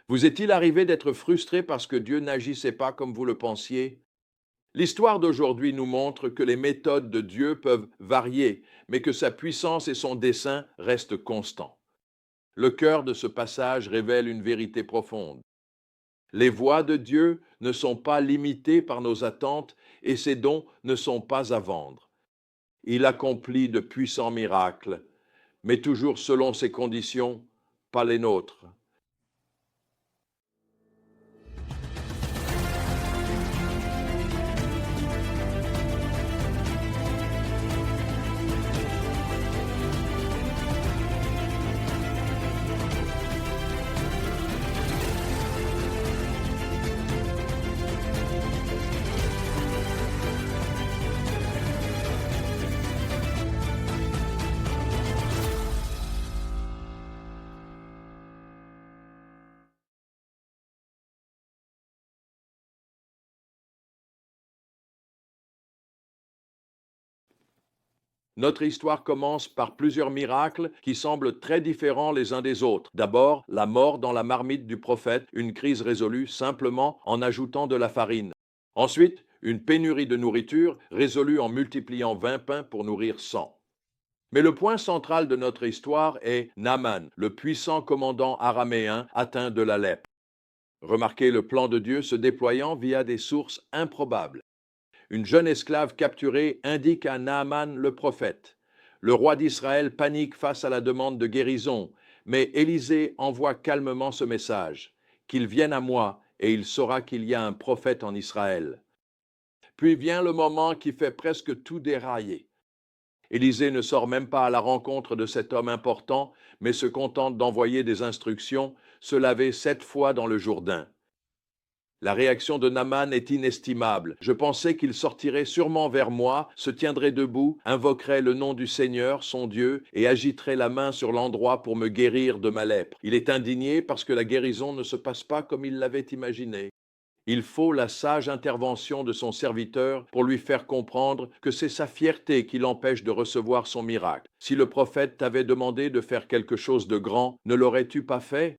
Vous est-il arrivé d'être frustré parce que Dieu n'agissait pas comme vous le pensiez? L'histoire d'aujourd'hui nous montre que les méthodes de Dieu peuvent varier, mais que sa puissance et son dessein restent constants. Le cœur de ce passage révèle une vérité profonde. Les voies de Dieu ne sont pas limitées par nos attentes et ses dons ne sont pas à vendre. Il accomplit de puissants miracles, mais toujours selon ses conditions, pas les nôtres. Notre histoire commence par plusieurs miracles qui semblent très différents les uns des autres. D'abord, la mort dans la marmite du prophète, une crise résolue simplement en ajoutant de la farine. Ensuite, une pénurie de nourriture résolue en multipliant 20 pains pour nourrir 100. Mais le point central de notre histoire est Naaman, le puissant commandant araméen atteint de la lèpre. Remarquez le plan de Dieu se déployant via des sources improbables. Une jeune esclave capturée indique à Naaman le prophète. Le roi d'Israël panique face à la demande de guérison, mais Élisée envoie calmement ce message: qu'il vienne à moi et il saura qu'il y a un prophète en Israël. Puis vient le moment qui fait presque tout dérailler. Élisée ne sort même pas à la rencontre de cet homme important, mais se contente d'envoyer des instructions: se laver 7 fois dans le Jourdain. La réaction de Naaman est inestimable. Je pensais qu'il sortirait sûrement vers moi, se tiendrait debout, invoquerait le nom du Seigneur, son Dieu, et agiterait la main sur l'endroit pour me guérir de ma lèpre. Il est indigné parce que la guérison ne se passe pas comme il l'avait imaginé. Il faut la sage intervention de son serviteur pour lui faire comprendre que c'est sa fierté qui l'empêche de recevoir son miracle. Si le prophète t'avait demandé de faire quelque chose de grand, ne l'aurais-tu pas fait?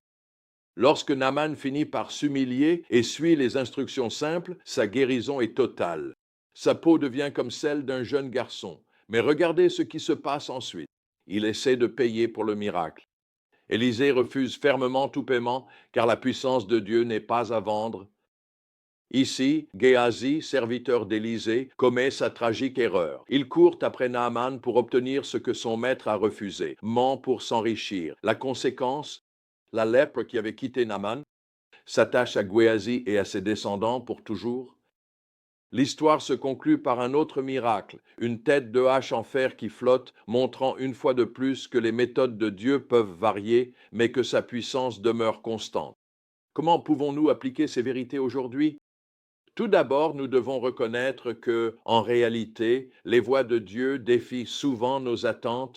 Lorsque Naaman finit par s'humilier et suit les instructions simples, sa guérison est totale. Sa peau devient comme celle d'un jeune garçon. Mais regardez ce qui se passe ensuite. Il essaie de payer pour le miracle. Élisée refuse fermement tout paiement, car la puissance de Dieu n'est pas à vendre. Ici, Géasi, serviteur d'Élisée, commet sa tragique erreur. Il court après Naaman pour obtenir ce que son maître a refusé, ment pour s'enrichir. La conséquence, la lèpre qui avait quitté Naaman s'attache à Géasi et à ses descendants pour toujours. L'histoire se conclut par un autre miracle, une tête de hache en fer qui flotte, montrant une fois de plus que les méthodes de Dieu peuvent varier, mais que sa puissance demeure constante. Comment pouvons-nous appliquer ces vérités aujourd'hui? Tout d'abord, nous devons reconnaître que, en réalité, les voies de Dieu défient souvent nos attentes.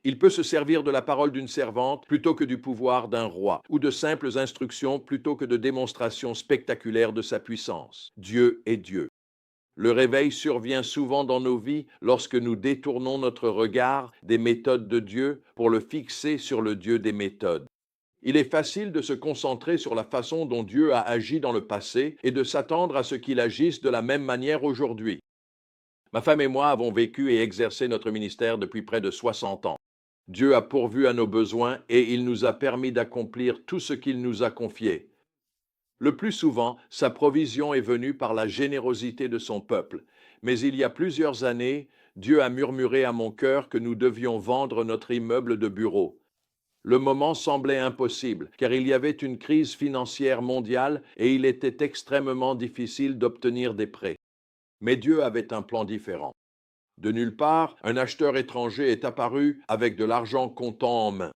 Il peut se servir de la parole d'une servante plutôt que du pouvoir d'un roi, ou de simples instructions plutôt que de démonstrations spectaculaires de sa puissance. Dieu est Dieu. Le réveil survient souvent dans nos vies lorsque nous détournons notre regard des méthodes de Dieu pour le fixer sur le Dieu des méthodes. Il est facile de se concentrer sur la façon dont Dieu a agi dans le passé et de s'attendre à ce qu'il agisse de la même manière aujourd'hui. Ma femme et moi avons vécu et exercé notre ministère depuis près de 60 ans. Dieu a pourvu à nos besoins et il nous a permis d'accomplir tout ce qu'il nous a confié. Le plus souvent, sa provision est venue par la générosité de son peuple. Mais il y a plusieurs années, Dieu a murmuré à mon cœur que nous devions vendre notre immeuble de bureau. Le moment semblait impossible, car il y avait une crise financière mondiale et il était extrêmement difficile d'obtenir des prêts. Mais Dieu avait un plan différent. De nulle part, un acheteur étranger est apparu avec de l'argent comptant en main.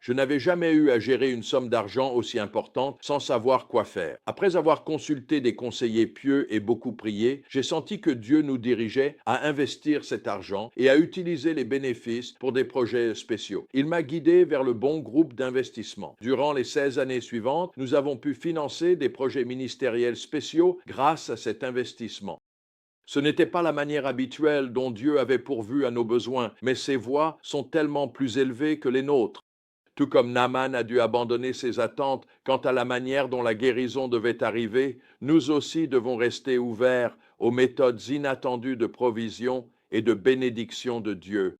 Je n'avais jamais eu à gérer une somme d'argent aussi importante sans savoir quoi faire. Après avoir consulté des conseillers pieux et beaucoup prié, j'ai senti que Dieu nous dirigeait à investir cet argent et à utiliser les bénéfices pour des projets spéciaux. Il m'a guidé vers le bon groupe d'investissement. Durant les 16 années suivantes, nous avons pu financer des projets ministériels spéciaux grâce à cet investissement. Ce n'était pas la manière habituelle dont Dieu avait pourvu à nos besoins, mais ses voies sont tellement plus élevées que les nôtres. Tout comme Naaman a dû abandonner ses attentes quant à la manière dont la guérison devait arriver, nous aussi devons rester ouverts aux méthodes inattendues de provision et de bénédiction de Dieu.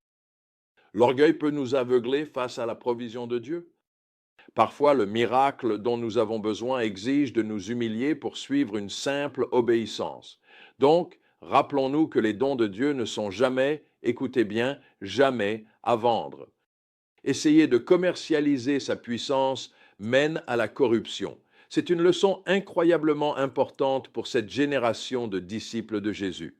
L'orgueil peut nous aveugler face à la provision de Dieu. Parfois, le miracle dont nous avons besoin exige de nous humilier pour suivre une simple obéissance. Donc, rappelons-nous que les dons de Dieu ne sont jamais, écoutez bien, jamais à vendre. Essayer de commercialiser sa puissance mène à la corruption. C'est une leçon incroyablement importante pour cette génération de disciples de Jésus.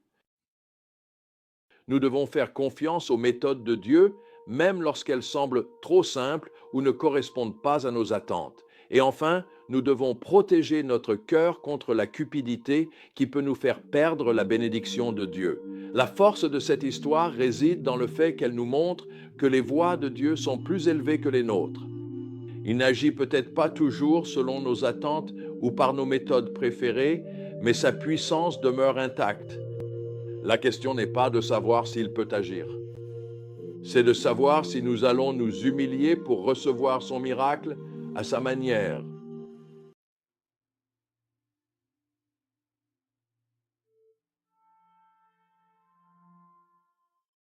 Nous devons faire confiance aux méthodes de Dieu, même lorsqu'elles semblent trop simples ou ne correspondent pas à nos attentes. Et enfin, nous devons protéger notre cœur contre la cupidité qui peut nous faire perdre la bénédiction de Dieu. La force de cette histoire réside dans le fait qu'elle nous montre que les voies de Dieu sont plus élevées que les nôtres. Il n'agit peut-être pas toujours selon nos attentes ou par nos méthodes préférées, mais sa puissance demeure intacte. La question n'est pas de savoir s'il peut agir. C'est de savoir si nous allons nous humilier pour recevoir son miracle à sa manière.